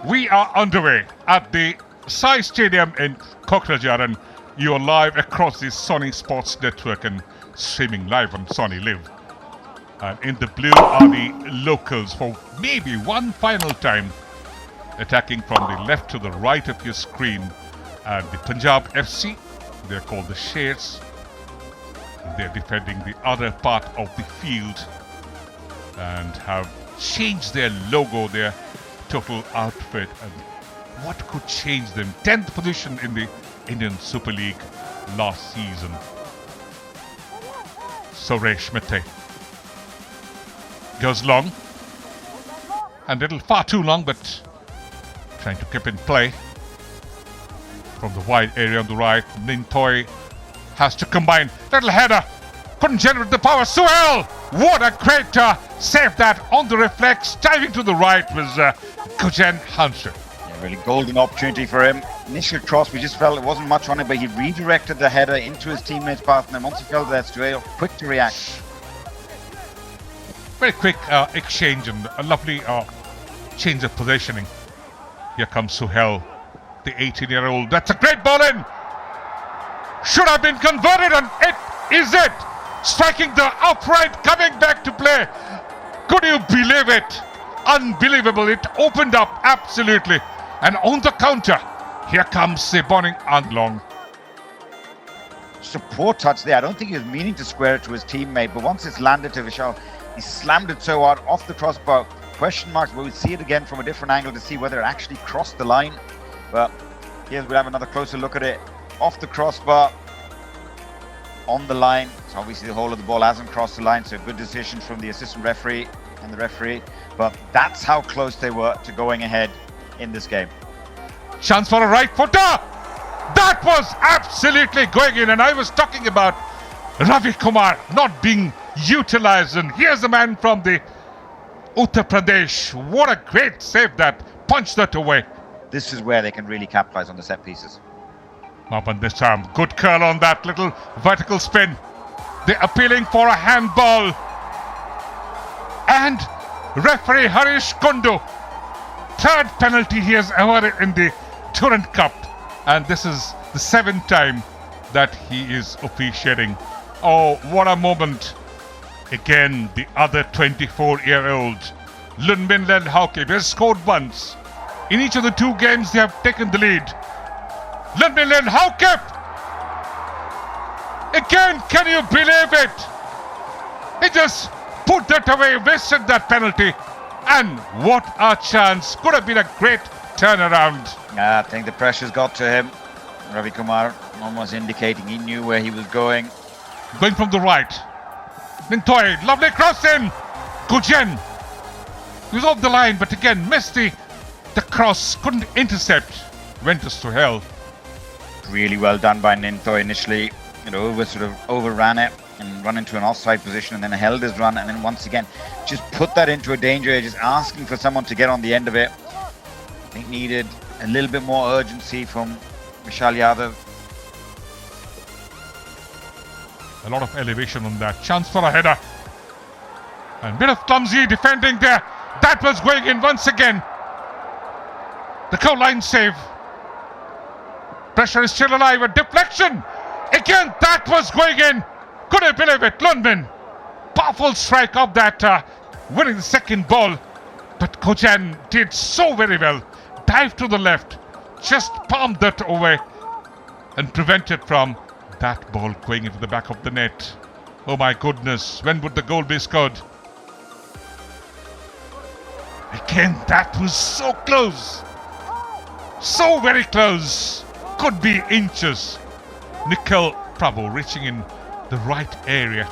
We are underway at the Sai Stadium in Kokrajhar, and you are live across the Sony Sports Network and streaming live on Sony Live. And in the blue are the locals for maybe one final time, attacking from the left to the right of your screen. And the Punjab FC, they're called the Shades. They're defending the other part of the field and have changed their logo, their total outfit. And what could change them? 10th position in the Indian Super League last season. Suresh Mete goes long, and a little far too long, but trying to keep in play. From the wide area on the right, Nintoy has to combine. Little header, couldn't generate the power. Suhail, what a great save that on the reflex. Diving to the right was Gujan Hansher. Yeah, really golden opportunity for him. Initial cross, we just felt it wasn't much on it, but he redirected the header into his teammate's path, and then once he felt that, Suhail quick to react. Very quick exchange and a lovely change of positioning. Here comes Suhail, the 18-year-old. That's a great ball in. Should have been converted, and it is it. Striking the upright, coming back to play. Could you believe it? Unbelievable. It opened up absolutely. And on the counter, here comes Seboning Anglong. Support touch there. I don't think he was meaning to square it to his teammate, but once it's landed to Vishal, he slammed it so hard off the crossbar. Question marks, but we'll see it again from a different angle to see whether it actually crossed the line. But here we'll have another closer look at it. Off the crossbar, on the line. So obviously the whole of the ball hasn't crossed the line, so good decision from the assistant referee and the referee. But that's how close they were to going ahead in this game. Chance for a right footer. That was absolutely going in, and I was talking about Ravi Kumar not being utilized, and here's a man from the Uttar Pradesh. What a great save that punched that away. This is where they can really capitalize on the set pieces. Mapan this time, good curl on that little vertical spin. They're appealing for a handball. And referee Harish Kundu, third penalty he has awarded in the Durand Cup. And this is the 7th time that he is officiating. Oh, what a moment. Again, the other 24-year-old, Lunmin Len Hauke, has scored once. In each of the 2 games, they have taken the lead. Lunmin Len Hauke! Again, can you believe it? He just put that away, wasted that penalty. And what a chance. Could have been a great turnaround. I think the pressure's got to him. Ravi Kumar almost indicating he knew where he was going. Going from the right. Nintoy, lovely cross in. Gujen. He was off the line, but again missed the cross. Couldn't intercept. Went to Suhail. Really well done by Nintoy initially. Sort of overran it and run into an offside position, and then held his run, and then once again just put that into a danger area, just asking for someone to get on the end of it. I think needed a little bit more urgency from Vishal Yadav. A lot of elevation on that. Chance for a header. And bit of clumsy defending there. That was going in once again. The goal line save. Pressure is still alive. A deflection. Again, that was going in. Couldn't believe it. Lundman. Powerful strike of that. Winning the second ball. But Kojan did so very well. Dive to the left. Just palmed that away. And prevented from that ball going into the back of the net. Oh my goodness. When would the goal be scored? Again, that was so close. So very close. Could be inches. Nikhil Prabhu reaching in the right area.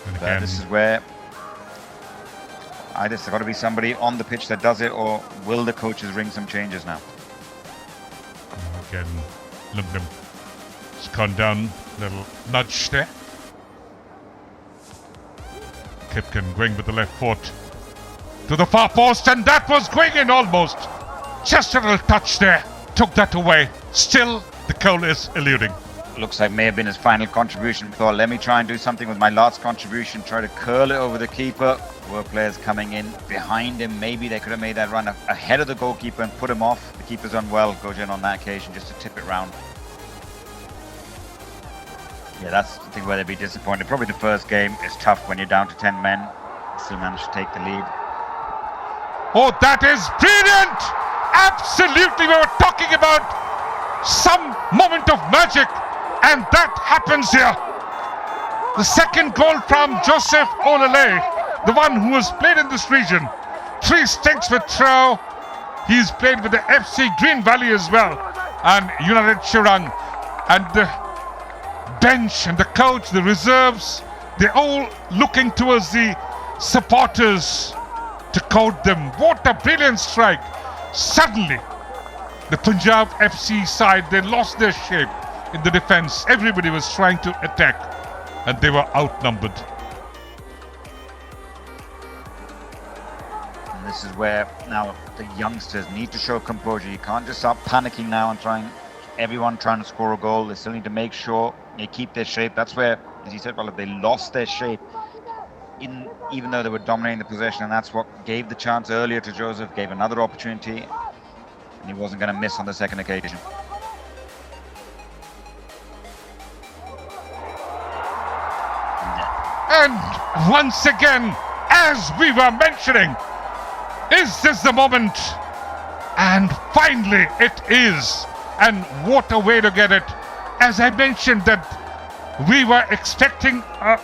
And again, this is where either there's got to be somebody on the pitch that does it, or will the coaches ring some changes now? Again, Lumdum has gone down, little nudge there. Kipken going with the left foot to the far post, and that was going in almost. Just a little touch there, took that away. Still, the goal is eluding. looks like may have been his final contribution. Thought, let me try and do something with my last contribution, try to curl it over the keeper. Were players coming in behind him, maybe they could have made that run ahead of the goalkeeper and put him off. The keeper's done well, Gojen, on that occasion, just to tip it round. Yeah, that's the thing where they'd be disappointed. Probably the first game is tough when you're down to 10 men. Still managed to take the lead. Oh, that is brilliant! Absolutely, we were talking about some moment of magic, and that happens here. The second goal from Joseph Olele, the one who has played in this region. 3 stints with Trow. He's played with the FC Green Valley as well, and United Chirang. And the bench and the coach, the reserves, they're all looking towards the supporters to court them. What a brilliant strike. Suddenly, the Punjab FC side, they lost their shape in the defense. Everybody was trying to attack, and they were outnumbered. And this is where now the youngsters need to show composure. You can't just start panicking now and everyone trying to score a goal. They still need to make sure they keep their shape. That's where, as you said, well, they lost their shape even though they were dominating the possession, and that's what gave the chance earlier to Joseph, gave another opportunity, and he wasn't going to miss on the second occasion. And once again, as we were mentioning, is this the moment? And finally it is. And what a way to get it. As I mentioned that we were expecting a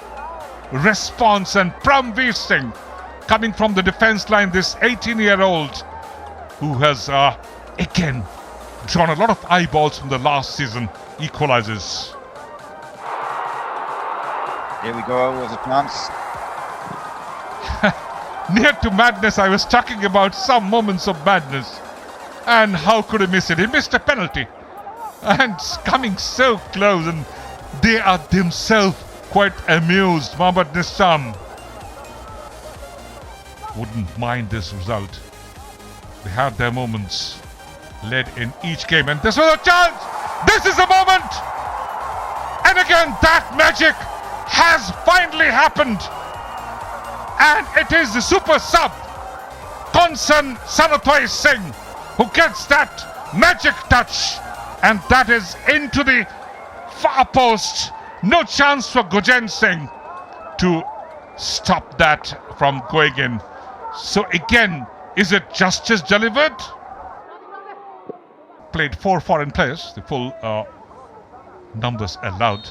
response, and Pramveer Singh coming from the defense line, this 18-year-old who has again drawn a lot of eyeballs from the last season, equalizes. Here we go, was a chance. Near to madness. I was talking about some moments of madness, and how could he miss it? He missed a penalty, and coming so close, and they are themselves quite amused. Mohammad Nissam wouldn't mind this result. They had their moments, led in each game, and this was a chance. This is the moment, and again that magic has finally happened, and it is the super sub Konsan Sanatoy Singh who gets that magic touch, and that is into the far post. No chance for Gojen Singh to stop that from going in. So again, is it justice delivered? Played 4 foreign players, the full numbers allowed.